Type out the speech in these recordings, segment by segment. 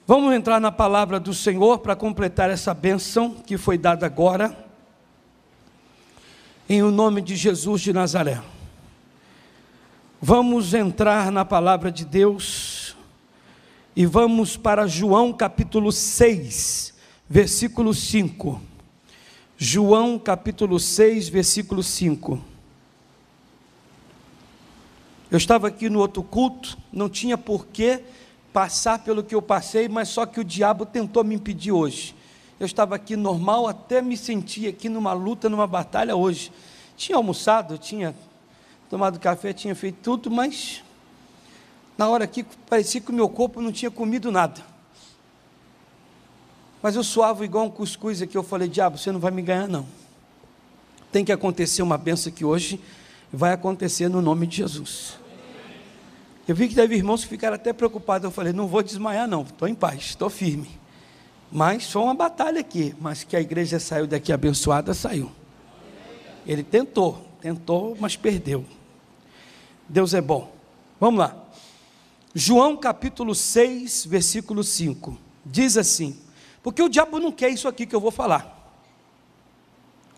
Vamos entrar na palavra do Senhor para completar essa bênção que foi dada agora, em o nome de Jesus de Nazaré. Vamos entrar na palavra de Deus e vamos para João capítulo 6, versículo 5. João capítulo 6, versículo 5. Eu estava aqui no outro culto, não tinha porquê passar pelo que eu passei, mas só que o diabo tentou me impedir hoje. Eu estava aqui normal, até me senti aqui numa luta, numa batalha hoje. Tinha almoçado, tinha tomado café, tinha feito tudo, mas na hora aqui parecia que o meu corpo não tinha comido nada. Mas eu suava igual um cuscuz aqui. Eu falei: diabo, você não vai me ganhar não. Tem que acontecer uma bênção que hoje vai acontecer no nome de Jesus. Eu vi que teve irmãos que ficaram até preocupados. Eu falei: não vou desmaiar não, estou em paz, estou firme. Mas foi uma batalha aqui, mas que a igreja saiu daqui abençoada, saiu. Ele tentou, mas perdeu. Deus é bom. Vamos lá. João capítulo 6, versículo 5. Diz assim, porque o diabo não quer isso aqui que eu vou falar.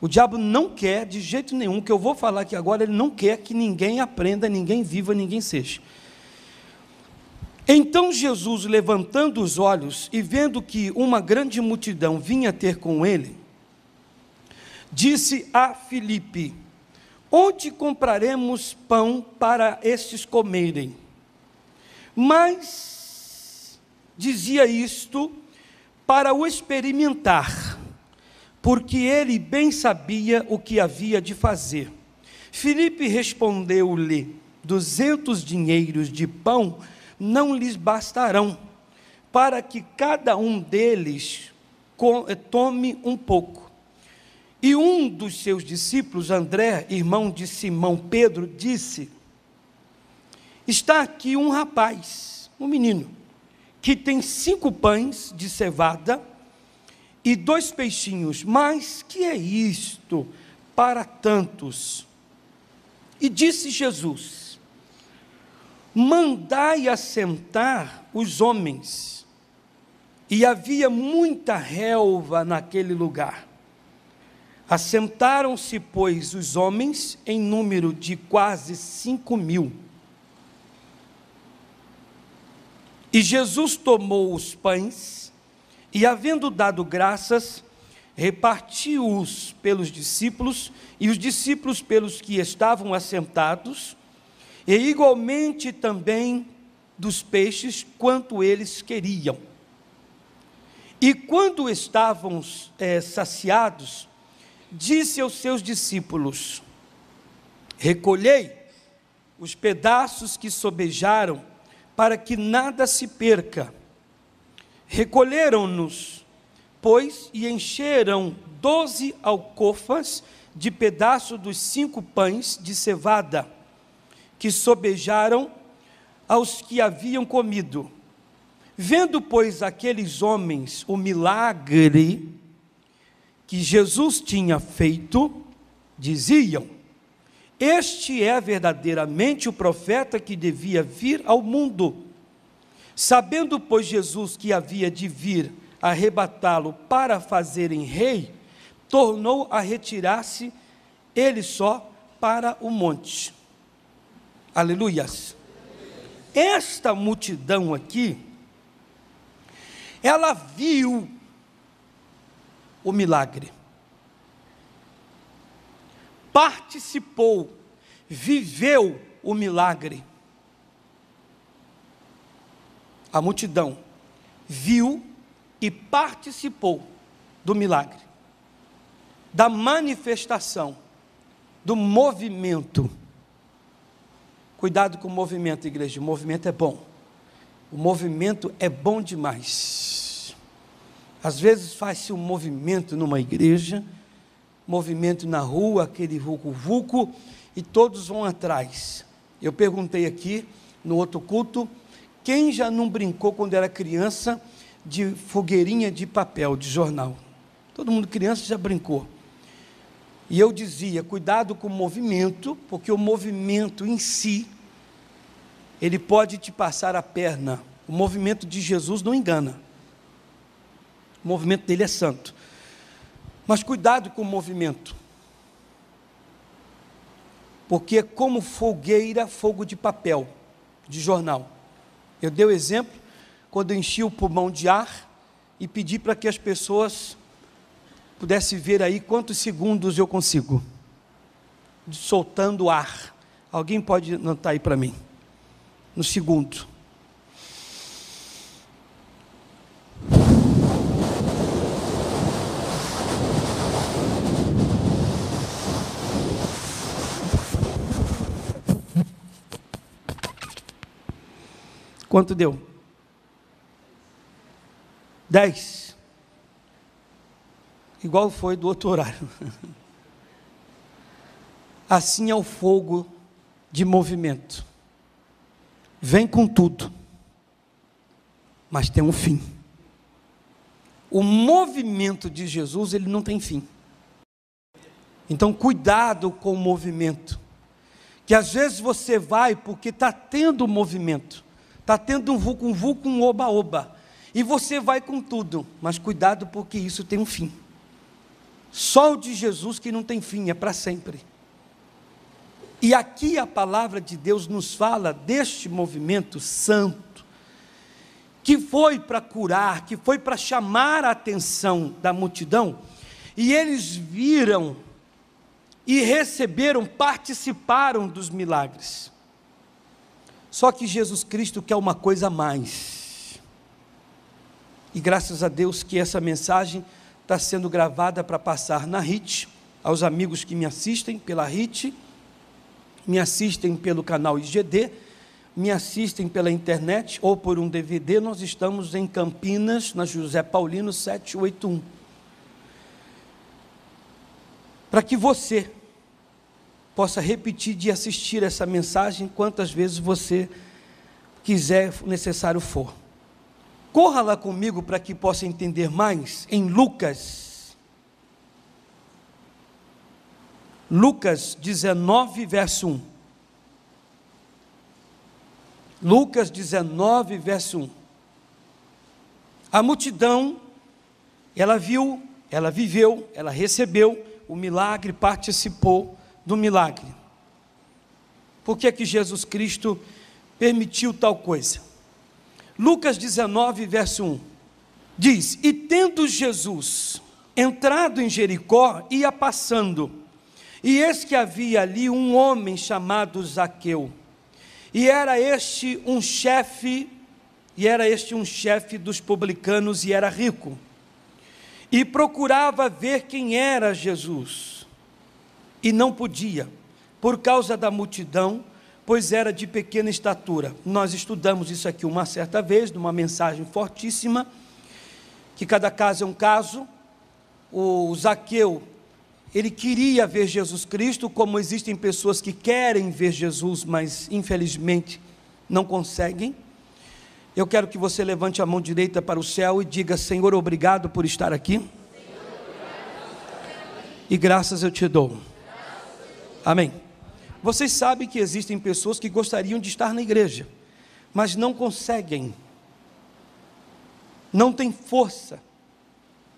O diabo não quer de jeito nenhum que eu vou falar aqui agora. Ele não quer que ninguém aprenda, ninguém viva, ninguém seja. Então Jesus, levantando os olhos e vendo que uma grande multidão vinha ter com ele, disse a Filipe: onde compraremos pão para estes comerem? Mas dizia isto para o experimentar, porque ele bem sabia o que havia de fazer. Filipe respondeu-lhe: 200 dinheiros de pão não lhes bastarão, para que cada um deles tome um pouco. E um dos seus discípulos, André, irmão de Simão Pedro, disse: está aqui um rapaz, um menino, que tem 5 pães de cevada e 2 peixinhos, mas que é isto para tantos? E disse Jesus: mandai assentar os homens. E havia muita relva naquele lugar. Assentaram-se, pois, os homens, em número de quase 5.000. E Jesus tomou os pães, e havendo dado graças, repartiu-os pelos discípulos, e os discípulos pelos que estavam assentados, e igualmente também dos peixes, quanto eles queriam. E quando estavam saciados, disse aos seus discípulos: recolhei os pedaços que sobejaram, para que nada se perca. Recolheram-nos, pois, e encheram 12 alcofas de pedaços dos 5 pães de cevada, que sobejaram aos que haviam comido. Vendo, pois, aqueles homens o milagre que Jesus tinha feito, diziam: este é verdadeiramente o profeta que devia vir ao mundo. Sabendo, pois, Jesus que havia de vir arrebatá-lo para fazerem rei, tornou a retirar-se ele só para o monte. Aleluias. Esta multidão aqui, ela viu o milagre, participou, viveu o milagre. A multidão viu e participou do milagre, da manifestação, do movimento. Cuidado com o movimento, igreja. O movimento é bom. O movimento é bom demais. Às vezes faz-se um movimento numa igreja, movimento na rua, aquele vulco-vulco, e todos vão atrás. Eu perguntei aqui, no outro culto, quem já não brincou quando era criança de fogueirinha de papel, de jornal? Todo mundo criança já brincou. E eu dizia: cuidado com o movimento, porque o movimento em si, ele pode te passar a perna. O movimento de Jesus não engana. O movimento dele é santo. Mas cuidado com o movimento. Porque é como fogueira, fogo de papel, de jornal. Eu dei o exemplo quando eu enchi o pulmão de ar e pedi para que as pessoas pudessem ver aí quantos segundos eu consigo, soltando ar. Alguém pode anotar aí para mim? No segundo. Quanto deu? 10. Igual foi do outro horário. Assim é o fogo de movimento. Vem com tudo, mas tem um fim. O movimento de Jesus, ele não tem fim. Então, cuidado com o movimento. Que às vezes você vai porque está tendo movimento. Está tendo um vulco, um oba-oba. E você vai com tudo. Mas cuidado porque isso tem um fim. Só o de Jesus que não tem fim, é para sempre. E aqui a palavra de Deus nos fala deste movimento santo, que foi para curar, que foi para chamar a atenção da multidão, e eles viram e receberam, participaram dos milagres. Só que Jesus Cristo quer uma coisa a mais. E graças a Deus que essa mensagem está sendo gravada para passar na RIT, aos amigos que me assistem pela RIT, me assistem pelo canal IGD, me assistem pela internet ou por um DVD. Nós estamos em Campinas, na José Paulino 781. Para que você possa repetir de assistir essa mensagem quantas vezes você quiser, necessário for. Corra lá comigo para que possa entender mais em Lucas 19, verso 1. Lucas 19, verso 1. A multidão, ela viu, ela viveu, ela recebeu o milagre, participou do milagre. Por que é que Jesus Cristo permitiu tal coisa? Lucas 19, verso 1, diz: e tendo Jesus entrado em Jericó, ia passando, e eis que havia ali um homem chamado Zaqueu, e era este um chefe dos publicanos, e era rico, e procurava ver quem era Jesus, e não podia, por causa da multidão, pois era de pequena estatura. Nós estudamos isso aqui uma certa vez, numa mensagem fortíssima, que cada caso é um caso. O Zaqueu, ele queria ver Jesus Cristo, como existem pessoas que querem ver Jesus, mas infelizmente não conseguem. Eu quero que você levante a mão direita para o céu e diga: Senhor, obrigado por estar aqui, e graças eu te dou. Amém. Vocês sabem que existem pessoas que gostariam de estar na igreja, mas não conseguem, não tem força,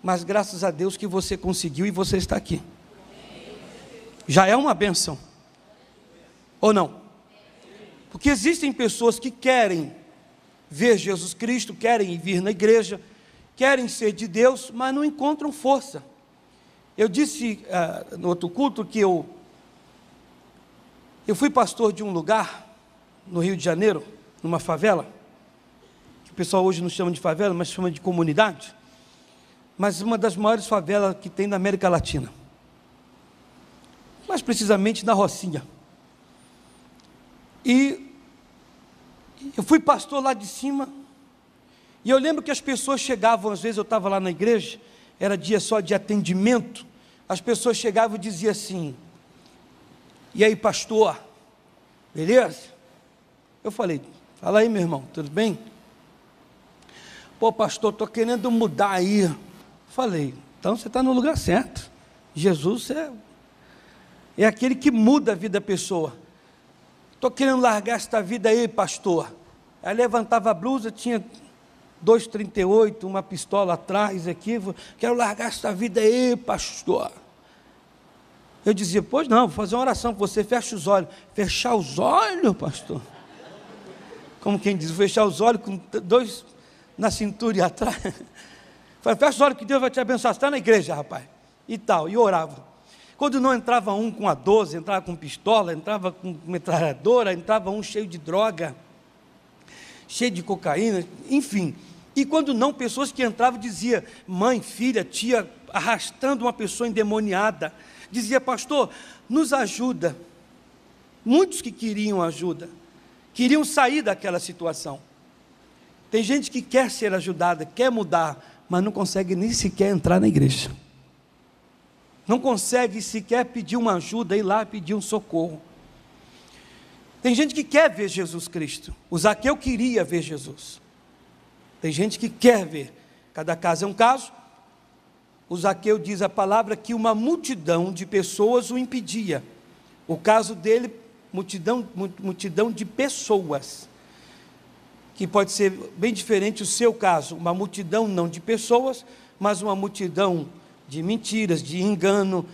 mas graças a Deus que você conseguiu e você está aqui. Já é uma bênção, ou não? Porque existem pessoas que querem ver Jesus Cristo, querem vir na igreja, querem ser de Deus, mas não encontram força. Eu disse no outro culto que eu fui pastor de um lugar, no Rio de Janeiro, numa favela, que o pessoal hoje não chama de favela, mas chama de comunidade, mas uma das maiores favelas que tem na América Latina, mais precisamente na Rocinha. E eu fui pastor lá de cima, e eu lembro que as pessoas chegavam, às vezes eu estava lá na igreja, era dia só de atendimento, as pessoas chegavam e diziam assim: e aí, pastor, beleza? Eu falei: fala aí, meu irmão, tudo bem? Pô, pastor, estou querendo mudar aí. Falei: então você está no lugar certo. Jesus é aquele que muda a vida da pessoa. Estou querendo largar esta vida aí, pastor. Aí levantava a blusa, tinha 2,38, uma pistola atrás aqui, quero largar essa vida aí, pastor. Eu dizia, pois não, vou fazer uma oração com você, fecha os olhos. Fechar os olhos, pastor? Como quem diz, fechar os olhos com 2 na cintura e atrás. Falei, fecha os olhos que Deus vai te abençoar, você está na igreja, rapaz. E tal, e orava. Quando não entrava um com a 12, entrava com pistola, entrava com metralhadora, entrava um cheio de droga, cheio de cocaína, enfim. E quando não, pessoas que entravam diziam, mãe, filha, tia, arrastando uma pessoa endemoniada, dizia, pastor, nos ajuda. Muitos que queriam ajuda, queriam sair daquela situação. Tem gente que quer ser ajudada, quer mudar, mas não consegue nem sequer entrar na igreja. Não consegue sequer pedir uma ajuda, ir lá pedir um socorro. Tem gente que quer ver Jesus Cristo. O Zaqueu queria ver Jesus. Tem gente que quer ver. Cada caso é um caso. O Zaqueu diz a palavra que uma multidão de pessoas o impedia. O caso dele, multidão de pessoas. Que pode ser bem diferente o seu caso. Uma multidão não de pessoas, mas uma multidão de mentiras, de engano,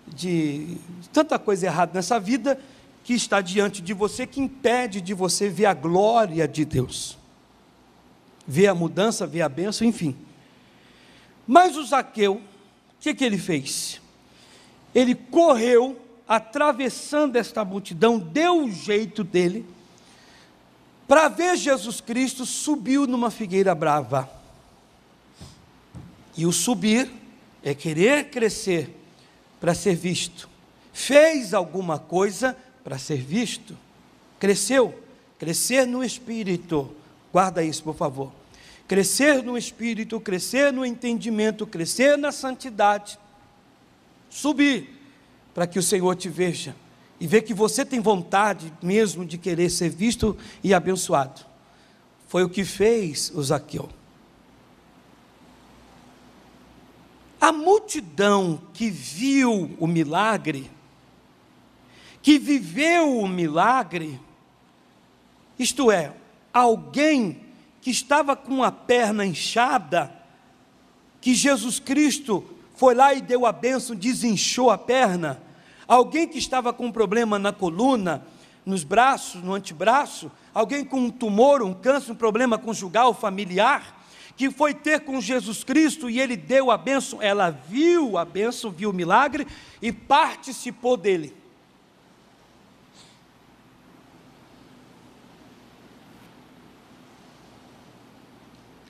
de tanta coisa errada nessa vida que está diante de você, que impede de você ver a glória de Deus, ver a mudança, ver a bênção, enfim. Mas o Zaqueu, o que ele fez? Ele correu, atravessando esta multidão, deu o jeito dele, para ver Jesus Cristo, subiu numa figueira brava. E o subir é querer crescer para ser visto. Fez alguma coisa para ser visto. Cresceu. Crescer no Espírito. Guarda isso, por favor. Crescer no Espírito, crescer no entendimento, crescer na santidade. Subir para que o Senhor te veja. E ver que você tem vontade mesmo de querer ser visto e abençoado. Foi o que fez o Zaqueu. A multidão que viu o milagre, que viveu o milagre, isto é, alguém que estava com a perna inchada, que Jesus Cristo foi lá e deu a bênção, desinchou a perna, alguém que estava com um problema na coluna, nos braços, no antebraço, alguém com um tumor, um câncer, um problema conjugal, familiar, que foi ter com Jesus Cristo e ele deu a bênção, ela viu a bênção, viu o milagre e participou dele.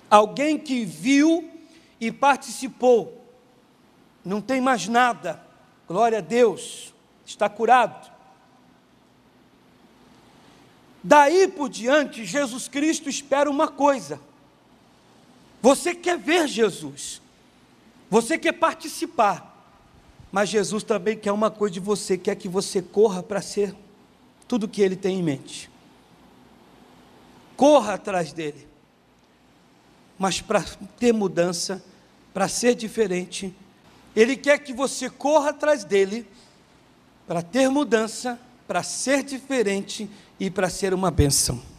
Alguém que viu e participou, não tem mais nada, glória a Deus, está curado. Daí por diante, Jesus Cristo espera uma coisa. Você quer ver Jesus, você quer participar, mas Jesus também quer uma coisa de você, quer que você corra para ser tudo o que Ele tem em mente. Corra atrás dEle, mas para ter mudança, para ser diferente, Ele quer que você corra atrás dEle, para ter mudança, para ser diferente e para ser uma bênção.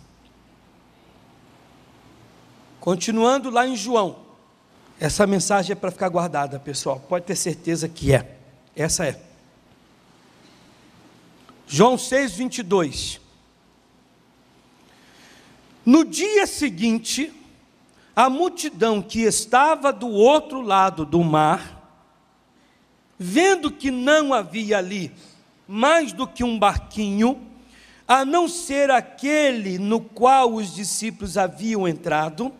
Continuando lá em João, essa mensagem é para ficar guardada, pessoal, pode ter certeza que é, essa é. João 6:22. No dia seguinte, a multidão que estava do outro lado do mar, vendo que não havia ali mais do que um barquinho, a não ser aquele no qual os discípulos haviam entrado,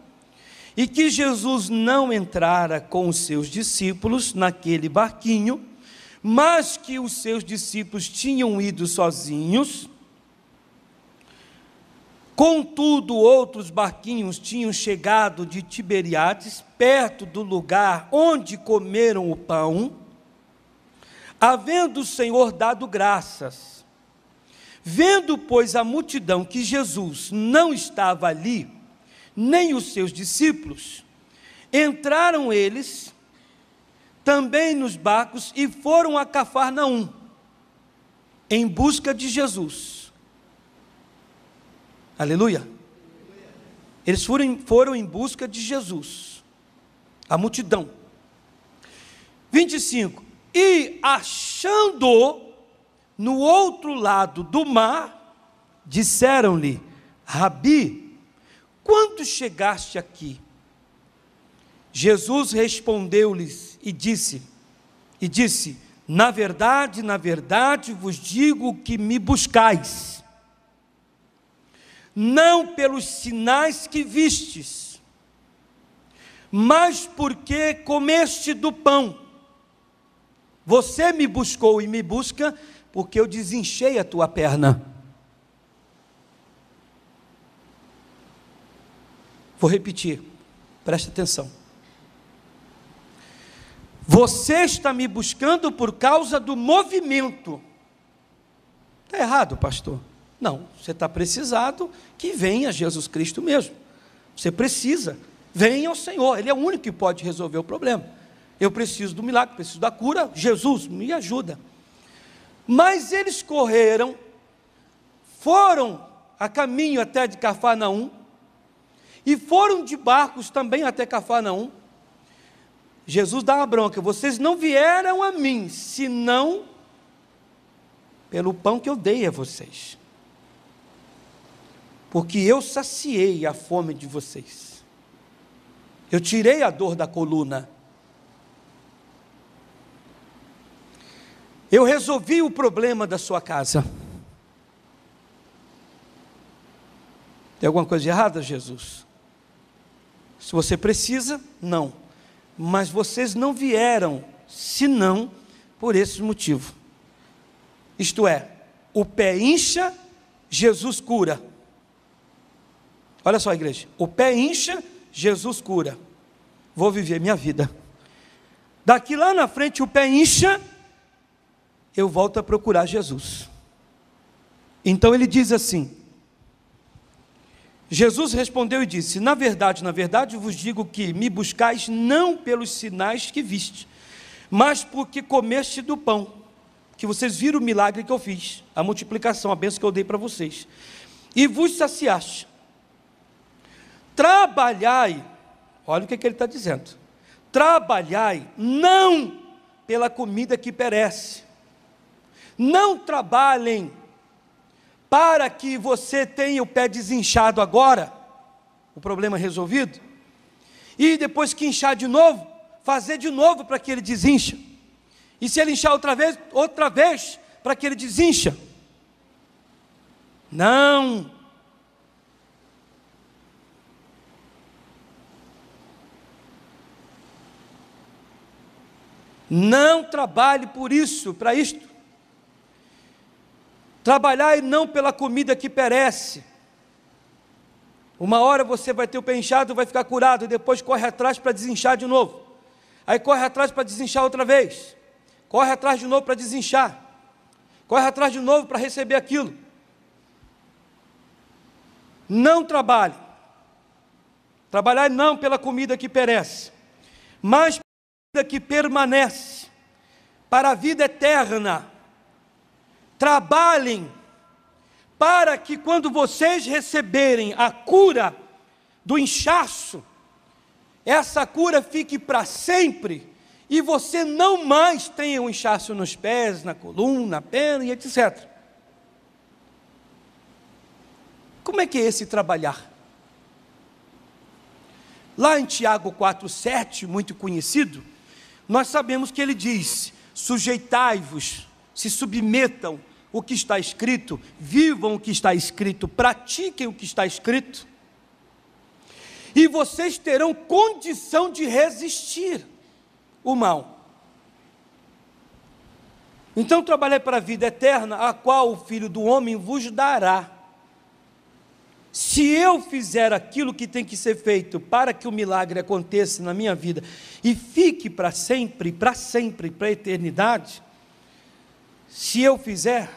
e que Jesus não entrara com os seus discípulos naquele barquinho, mas que os seus discípulos tinham ido sozinhos. Contudo, outros barquinhos tinham chegado de Tiberíades, perto do lugar onde comeram o pão, havendo o Senhor dado graças. Vendo, pois, a multidão que Jesus não estava ali, nem os seus discípulos, entraram eles também nos barcos e foram a Cafarnaum, em busca de Jesus. Aleluia. Eles foram em busca de Jesus, a multidão. 25, e achando no outro lado do mar, disseram-lhe: Rabi, quando chegaste aqui? Jesus respondeu-lhes e disse, na verdade, vos digo que me buscais, não pelos sinais que vistes, mas porque comeste do pão. Você me buscou e me busca porque eu desinchei a tua perna. Vou repetir, preste atenção. Você está me buscando por causa do movimento. Está errado, pastor? Não, você está precisado que venha Jesus Cristo mesmo. Você precisa, venha ao Senhor, Ele é o único que pode resolver o problema. Eu preciso do milagre, preciso da cura, Jesus me ajuda. Mas eles correram, foram a caminho até de Cafarnaum, e foram de barcos também até Cafarnaum. Jesus dá uma bronca: vocês não vieram a mim, senão pelo pão que eu dei a vocês, porque eu saciei a fome de vocês, eu tirei a dor da coluna, eu resolvi o problema da sua casa. Tem alguma coisa de errada, Jesus? Se você precisa, não. Mas vocês não vieram, senão por esse motivo. Isto é, o pé incha, Jesus cura. Olha só, igreja, o pé incha, Jesus cura. Vou viver minha vida. Daqui lá na frente o pé incha, eu volto a procurar Jesus. Então ele diz assim, Jesus respondeu e disse: na verdade, vos digo que me buscais não pelos sinais que viste, mas porque comeste do pão, que vocês viram o milagre que eu fiz, a multiplicação, a bênção que eu dei para vocês, e vos saciaste. Trabalhai, olha o que ele está dizendo, trabalhai não pela comida que perece, não trabalhem para que você tenha o pé desinchado agora, o problema resolvido, e depois que inchar de novo, fazer de novo para que ele desincha, e se ele inchar outra vez, para que ele desincha. Não. Não trabalhe por isso, para isto. Trabalhai não pela comida que perece. Uma hora você vai ter o pé inchado, vai ficar curado, e depois corre atrás para desinchar de novo. Aí corre atrás para desinchar outra vez. Corre atrás de novo para desinchar. Corre atrás de novo para receber aquilo. Não trabalhe. Trabalhai não pela comida que perece, mas pela comida que permanece, para a vida eterna. Trabalhem para que quando vocês receberem a cura do inchaço, essa cura fique para sempre, e você não mais tenha um inchaço nos pés, na coluna, na perna e etc. Como é que é esse trabalhar? Lá em Tiago 4,7, muito conhecido, nós sabemos que ele diz: sujeitai-vos, se submetam o que está escrito, vivam o que está escrito, pratiquem o que está escrito, e vocês terão condição de resistir o mal. Então trabalhai para a vida eterna, a qual o Filho do Homem vos dará. Se eu fizer aquilo que tem que ser feito para que o milagre aconteça na minha vida e fique para sempre, para a eternidade, se eu fizer,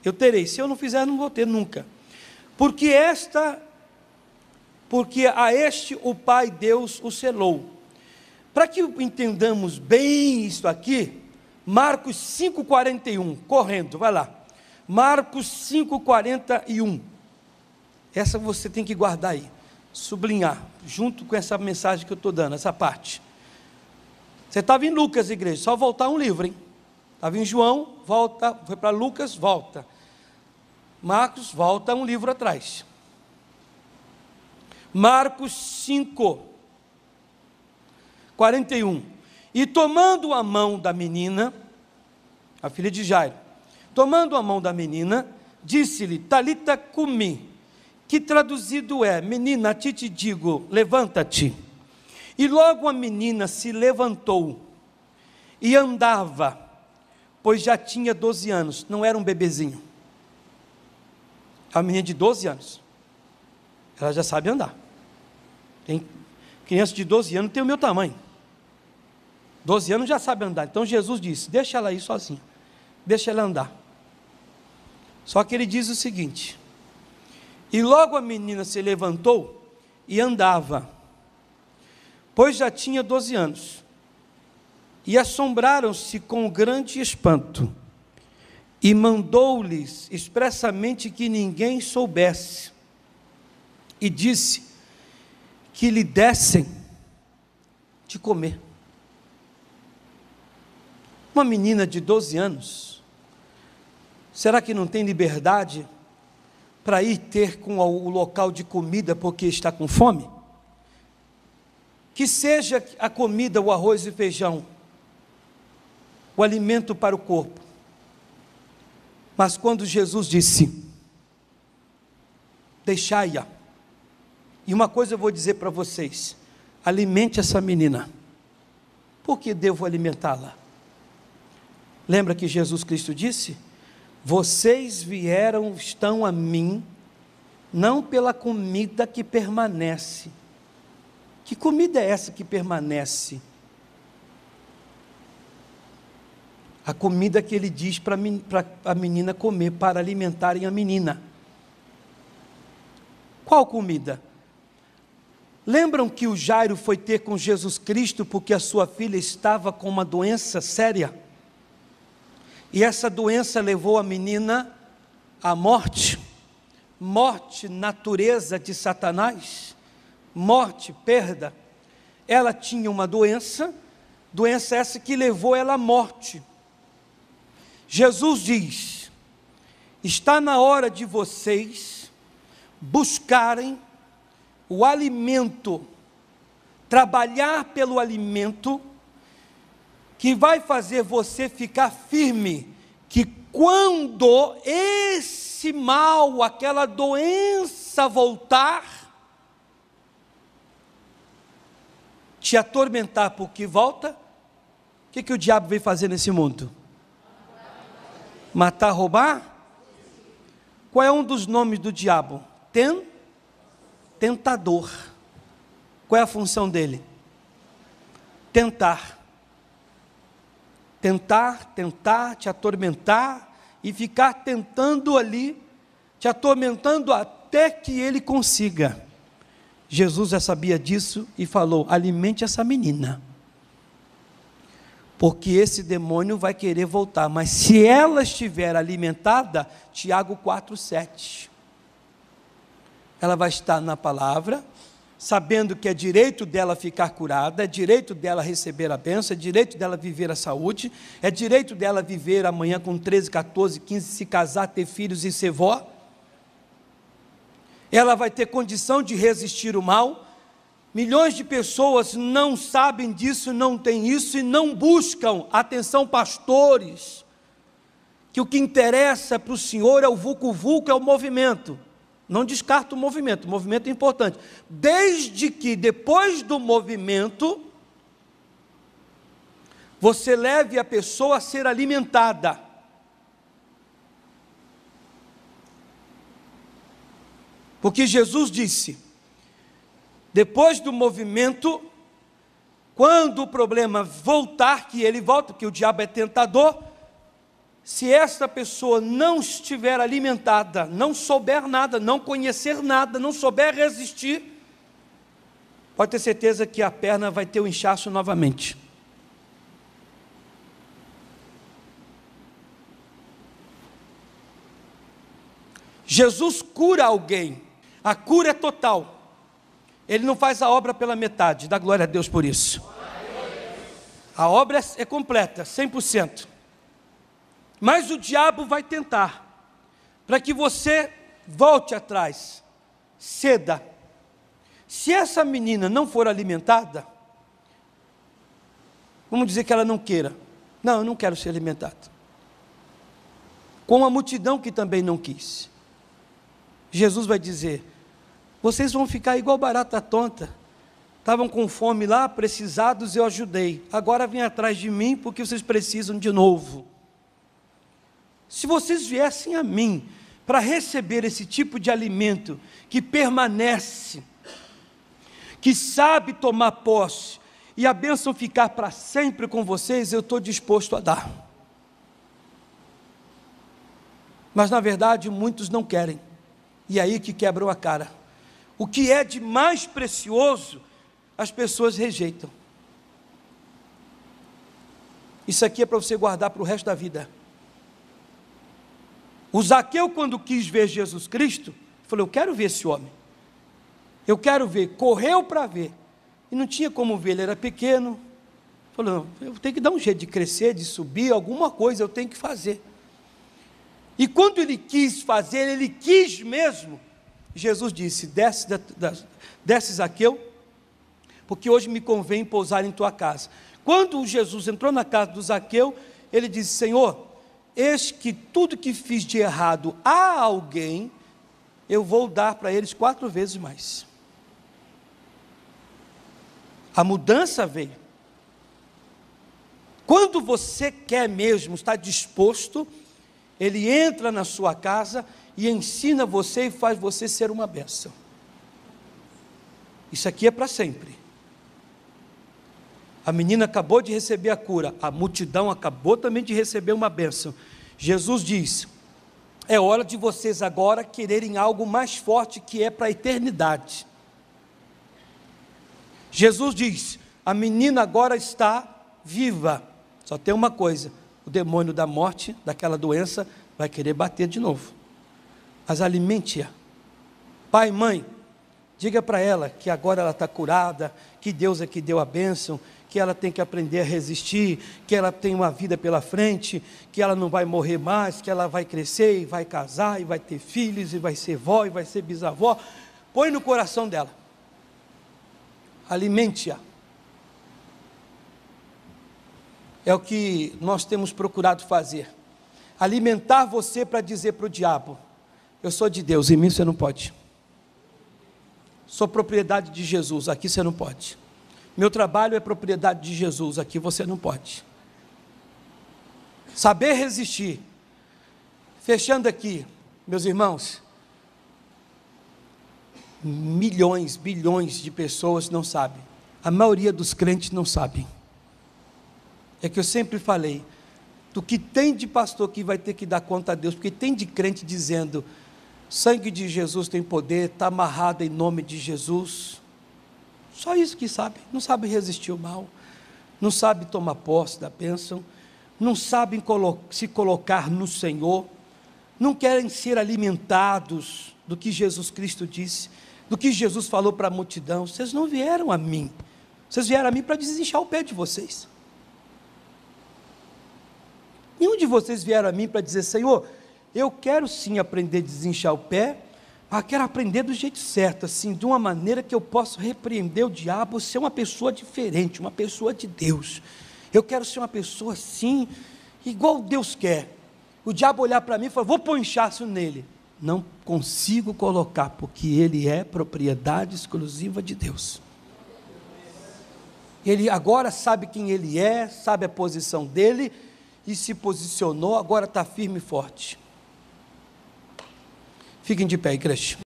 eu terei. Se eu não fizer, não vou ter nunca. Porque a este o Pai Deus o selou. Para que entendamos bem isso aqui, Marcos 5,41, correndo, vai lá. Marcos 5,41. Essa você tem que guardar aí. sublinhar, junto com essa mensagem que eu estou dando, essa parte. Você estava em Lucas, igreja, só voltar um livro, hein? Estava em João, volta, foi para Lucas, volta. Marcos, volta um livro atrás. Marcos 5, 41. E tomando a mão da menina, a filha de Jairo, tomando a mão da menina, disse-lhe, Talita cumi, que traduzido é, menina, a ti te digo, levanta-te. E logo a menina se levantou e andava, pois já tinha 12 anos, não era um bebezinho. A menina de 12 anos, ela já sabe andar. Tem criança de 12 anos, tem o meu tamanho. 12 anos já sabe andar. Então Jesus disse, deixa ela ir sozinha, deixa ela andar. Só que ele diz o seguinte, e logo a menina se levantou e andava, pois já tinha 12 anos, e assombraram-se com grande espanto, e mandou-lhes expressamente que ninguém soubesse, e disse que lhe dessem de comer. Uma menina de 12 anos, será que não tem liberdade para ir ter com o local de comida porque está com fome? Que seja a comida, o arroz e feijão, o alimento para o corpo. Mas quando Jesus disse, deixai-a, e uma coisa eu vou dizer para vocês, alimente essa menina. Por que devo alimentá-la? Lembra que Jesus Cristo disse, vocês estão a mim, não pela comida que permanece. Que comida é essa que permanece? A comida que ele diz para a menina comer, para alimentarem a menina. Qual comida? Lembram que o Jairo foi ter com Jesus Cristo porque a sua filha estava com uma doença séria? E essa doença levou a menina à morte. Morte, natureza de Satanás. Morte, perda. Ela tinha uma doença essa que levou ela à morte. Jesus diz, está na hora de vocês buscarem o alimento, trabalhar pelo alimento, que vai fazer você ficar firme, que quando esse mal, aquela doença voltar, te atormentar, porque volta, o que o diabo veio fazer nesse mundo? Matar, roubar? Qual é um dos nomes do diabo? Tentador. Qual é a função dele? Tentar, te atormentar, e ficar tentando ali, te atormentando até que ele consiga. Jesus já sabia disso e falou, alimente essa menina, porque esse demônio vai querer voltar, mas se ela estiver alimentada, Tiago 4,7, ela vai estar na palavra, sabendo que é direito dela ficar curada, é direito dela receber a bênção, é direito dela viver a saúde, é direito dela viver amanhã com 13, 14, 15, se casar, ter filhos e ser vó. Ela vai ter condição de resistir o mal. Milhões de pessoas não sabem disso, não têm isso e não buscam. Atenção, pastores, que o que interessa para o Senhor é o vulco-vulco, é o movimento. Não descarta o movimento é importante, desde que depois do movimento, você leve a pessoa a ser alimentada. Porque Jesus disse, depois do movimento, quando o problema voltar, que ele volta, porque o diabo é tentador, se essa pessoa não estiver alimentada, não souber nada, não conhecer nada, não souber resistir, pode ter certeza que a perna vai ter um inchaço novamente. Jesus cura alguém, a cura é total. Ele não faz a obra pela metade, dá glória a Deus por isso. A obra é completa, 100%. Mas o diabo vai tentar, para que você volte atrás, ceda. Se essa menina não for alimentada, vamos dizer que ela não queira. Não, eu não quero ser alimentada. Com a multidão que também não quis. Jesus vai dizer, vocês vão ficar igual barata tonta. Estavam com fome lá, precisados, eu ajudei. Agora vem atrás de mim, porque vocês precisam de novo. Se vocês viessem a mim, para receber esse tipo de alimento, que permanece, que sabe tomar posse, e a bênção ficar para sempre com vocês, eu estou disposto a dar. Mas na verdade, muitos não querem, e é aí que quebram a cara. O que é de mais precioso, as pessoas rejeitam. Isso aqui é para você guardar para o resto da vida. O Zaqueu, quando quis ver Jesus Cristo, falou, eu quero ver esse homem. Eu quero ver, correu para ver. E não tinha como ver, ele era pequeno. Falou, não, eu tenho que dar um jeito de crescer, de subir, alguma coisa eu tenho que fazer. E quando ele quis fazer, ele quis mesmo, Jesus disse, desce Zaqueu, porque hoje me convém pousar em tua casa. Quando Jesus entrou na casa do Zaqueu, ele disse, Senhor, eis que tudo que fiz de errado a alguém, eu vou dar para eles 4 vezes mais. A mudança veio. Quando você quer mesmo, está disposto, ele entra na sua casa e ensina você e faz você ser uma bênção. Isso aqui é para sempre. A menina acabou de receber a cura, a multidão acabou também de receber uma bênção. Jesus diz, é hora de vocês agora quererem algo mais forte, que é para a eternidade. Jesus diz, a menina agora está viva, só tem uma coisa, o demônio da morte, daquela doença, vai querer bater de novo, mas alimente-a. Pai, mãe, diga para ela que agora ela está curada, que Deus é que deu a bênção, que ela tem que aprender a resistir, que ela tem uma vida pela frente, que ela não vai morrer mais, que ela vai crescer, e vai casar, e vai ter filhos, e vai ser vó, e vai ser bisavó. Põe no coração dela, alimente-a. É o que nós temos procurado fazer, alimentar você para dizer para o diabo, eu sou de Deus, em mim você não pode. Sou propriedade de Jesus, aqui você não pode. Meu trabalho é propriedade de Jesus, aqui você não pode. Saber resistir. Fechando aqui, meus irmãos, milhões, bilhões de pessoas não sabem. A maioria dos crentes não sabem. É que eu sempre falei, do que tem de pastor que vai ter que dar conta a Deus, porque tem de crente dizendo, sangue de Jesus tem poder, está amarrado em nome de Jesus. Só isso que sabe, não sabe resistir ao mal, não sabe tomar posse da bênção, não sabem se colocar no Senhor, não querem ser alimentados do que Jesus Cristo disse, do que Jesus falou para a multidão. Vocês não vieram a mim, vocês vieram a mim para desinchar o pé de vocês. Nenhum de vocês vieram a mim para dizer, Senhor, eu quero sim aprender a desinchar o pé, mas quero aprender do jeito certo, assim, de uma maneira que eu possa repreender o diabo, ser uma pessoa diferente, uma pessoa de Deus. Eu quero ser uma pessoa assim, igual Deus quer. O diabo olhar para mim e falar, vou pôr inchaço nele. Não consigo colocar, porque ele é propriedade exclusiva de Deus. Ele agora sabe quem ele é, sabe a posição dele, e se posicionou, agora está firme e forte. Fiquem de pé, igreja.